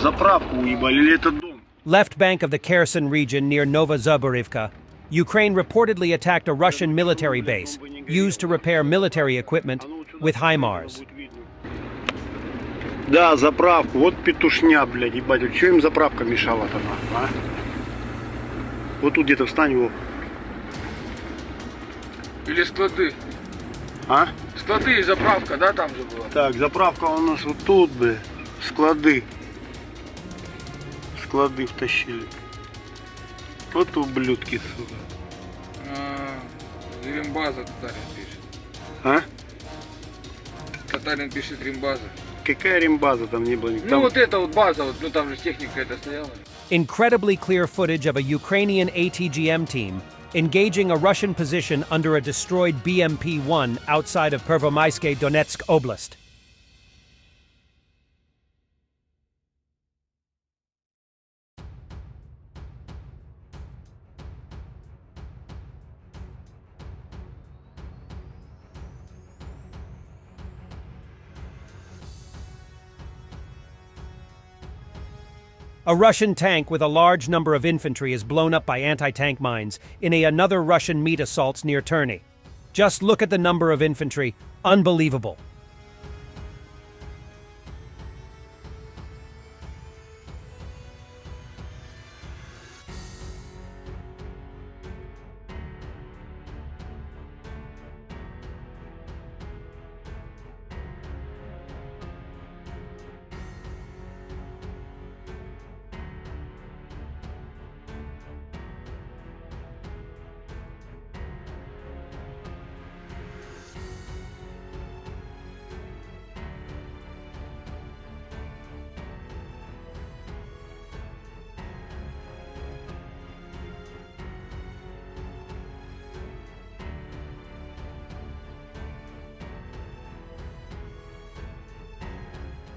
Заправку уебали, или это дом? Left bank of the Kherson region near Novozuborivka, Ukraine reportedly attacked a Russian military base, used to repair military equipment, with Himars. Да, заправку. Вот петушня, блядь, ебать. Чего им заправка мешала тогда, а? Вот тут где-то встань его. Или склады. А? Склады и заправка, да, там же была? Так, заправка у нас вот тут, блядь. Склады. Склады втащили. Вот ублюдки, сука. Римбаза Татарин пишет. А? Татарин пишет Римбаза. Какая рембаза там не было? Ну вот эта вот база, вот, ну там же техника это стояла. Incredibly clear footage of a Ukrainian ATGM team engaging a Russian position under a destroyed BMP-1 outside of Pervomaiske, Donetsk Oblast. A Russian tank with a large number of infantry is blown up by anti-tank mines in another Russian meat assaults near Terny. Just look at the number of infantry. Unbelievable.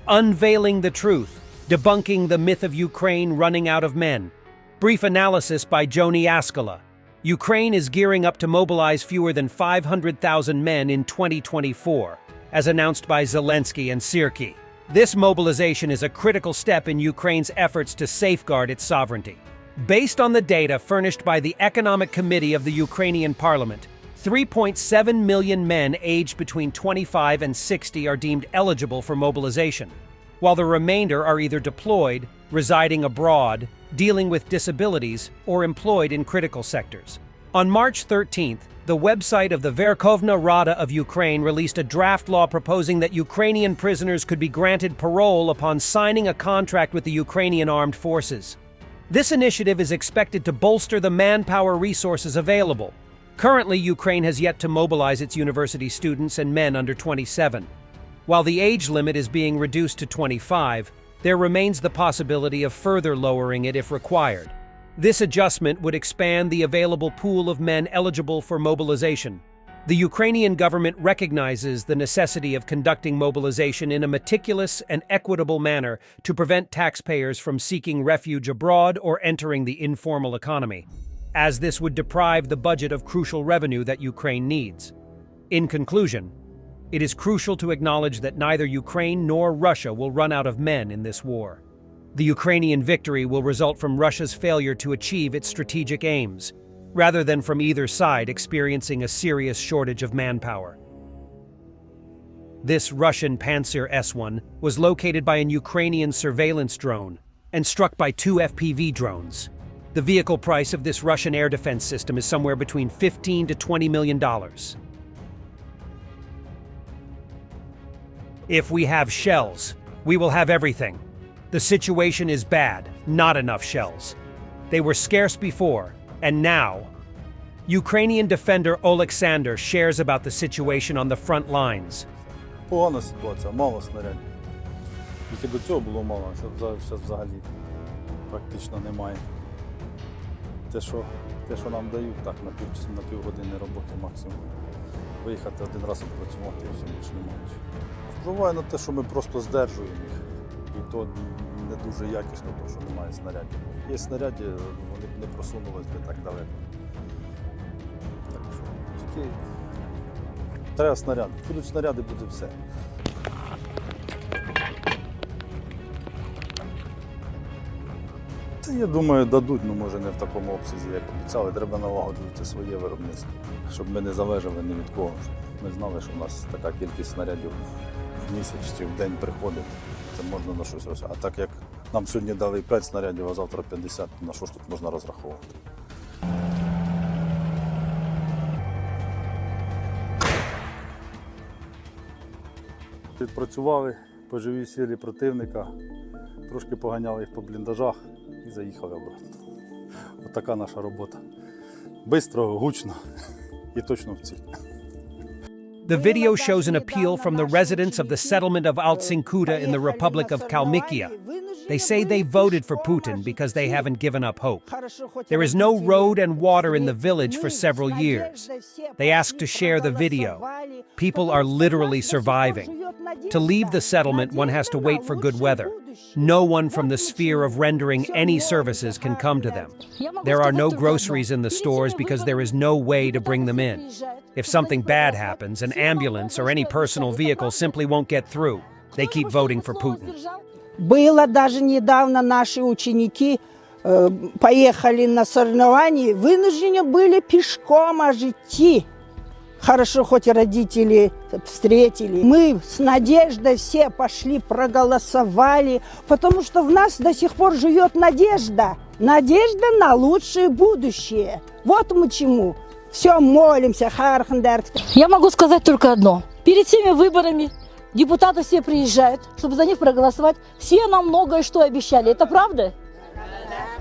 Unveiling the truth, debunking the myth of Ukraine running out of men. Brief analysis by Joni Askala. Ukraine is gearing up to mobilize fewer than 500,000 men in 2024, as announced by Zelensky and Sirki. This mobilization is a critical step in Ukraine's efforts to safeguard its sovereignty. Based on the data furnished by the Economic Committee of the Ukrainian Parliament, 3.7 million men aged between 25 and 60 are deemed eligible for mobilization, while the remainder are either deployed, residing abroad, dealing with disabilities, or employed in critical sectors. On March 13th, the website of the Verkhovna Rada of Ukraine released a draft law proposing that Ukrainian prisoners could be granted parole upon signing a contract with the Ukrainian armed forces. This initiative is expected to bolster the manpower resources available. Currently, Ukraine has yet to mobilize its university students and men under 27. While the age limit is being reduced to 25, there remains the possibility of further lowering it if required. This adjustment would expand the available pool of men eligible for mobilization. The Ukrainian government recognizes the necessity of conducting mobilization in a meticulous and equitable manner to prevent taxpayers from seeking refuge abroad or entering the informal economy, as this would deprive the budget of crucial revenue that Ukraine needs. In conclusion, it is crucial to acknowledge that neither Ukraine nor Russia will run out of men in this war. The Ukrainian victory will result from Russia's failure to achieve its strategic aims, rather than from either side experiencing a serious shortage of manpower. This Russian Pantsir-S was located by an Ukrainian surveillance drone and struck by 2 FPV drones. The vehicle price of this Russian air defense system is somewhere between $15 to $20 million. If we have shells, we will have everything. The situation is bad, not enough shells. They were scarce before, and now. Ukrainian defender Oleksandr shares about the situation on the front lines. Погана ситуація, мало снарядів. Тільки до цього було мало, зараз взагалі практично немає. Те, що нам дають, так, на півгодини роботи максимум. Виїхати один раз відпрацювати і все, більше немає. Впливає на те, що ми просто здержуємо їх. І то не дуже якісно, тому що немає снарядів. Є снаряди, вони б не просунулись би так далеко. Так що, тільки треба снаряди. Будуть снаряди, буде все. Я думаю, дадуть, ну може не в такому обсязі, як обіцяли. Треба налагоджувати своє виробництво, щоб ми не залежали ні від кого. Щоб ми знали, що у нас така кількість снарядів в місяць чи в день приходить. Це можна на щось розраховувати. А так як нам сьогодні дали 5 снарядів, а завтра 50, на що ж тут можна розраховувати? Відпрацювали по живій силі противника, трошки поганяли їх по бліндажах і заїхали обратно. Отака наша робота. Бистро, гучно і точно в ціль. The video shows an appeal from the residents of the settlement of Altsinkuta in the Republic of Kalmykia. They say they voted for Putin because they haven't given up hope. There is no road and water in the village for several years. They ask to share the video. People are literally surviving. To leave the settlement, one has to wait for good weather. No one from the sphere of rendering any services can come to them. There are no groceries in the stores because there is no way to bring them in. If something bad happens, an ambulance or any personal vehicle simply won't get through. They keep voting for Putin. Было даже недавно наши ученики поехали на соревнования, вынуждены были пешком аж идти. Хорошо, хоть родители встретили. Мы с надеждой все пошли, проголосовали, потому что в нас до сих пор живет надежда. Надежда на лучшее будущее. Вот мы чему. Все, молимся, Хархендер. Я могу сказать только одно. Перед всеми выборами депутаты все приезжают, чтобы за них проголосовать. Все нам многое что обещали. Это правда?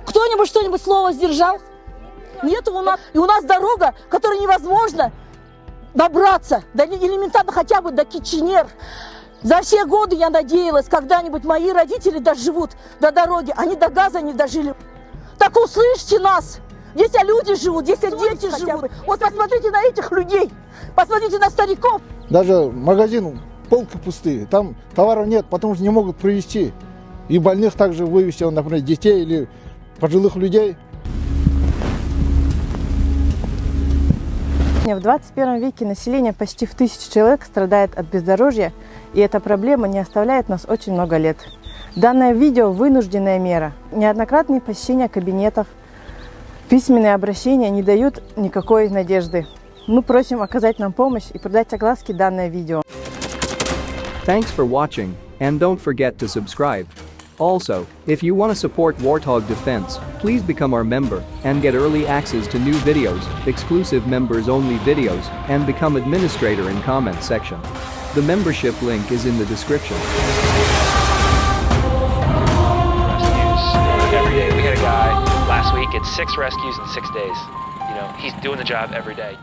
Кто-нибудь что-нибудь слово сдержал? Нет у нас. И у нас дорога, которой невозможно добраться, до, элементарно хотя бы до Киченер. За все годы я надеялась, когда-нибудь мои родители доживут до дороги. Они до газа не дожили. Так услышьте нас. Здесь люди живут, здесь дети живут. Вот посмотрите на этих людей, посмотрите на стариков. Даже магазин, полки пустые, там товаров нет, потому что не могут привезти. И больных также вывести, например, детей или пожилых людей. В 21 веке население почти в 1000 человек страдает от бездорожья, и эта проблема не оставляет нас очень много лет. Данное видео – вынужденная мера. Неоднократные посещения кабинетов, письменные обращения не дают никакой надежды. Мы просим оказать нам помощь и придать огласке данное видео. Thanks for watching, and don't forget to subscribe. Also, if you want to support Warthog Defense, please become our member and get early access to new videos, exclusive members-only videos, and become administrator in comment section. The membership link is in the description. Every day. We had a guy last week, it's 6 rescues in 6 days. You know, he's doing the job every day.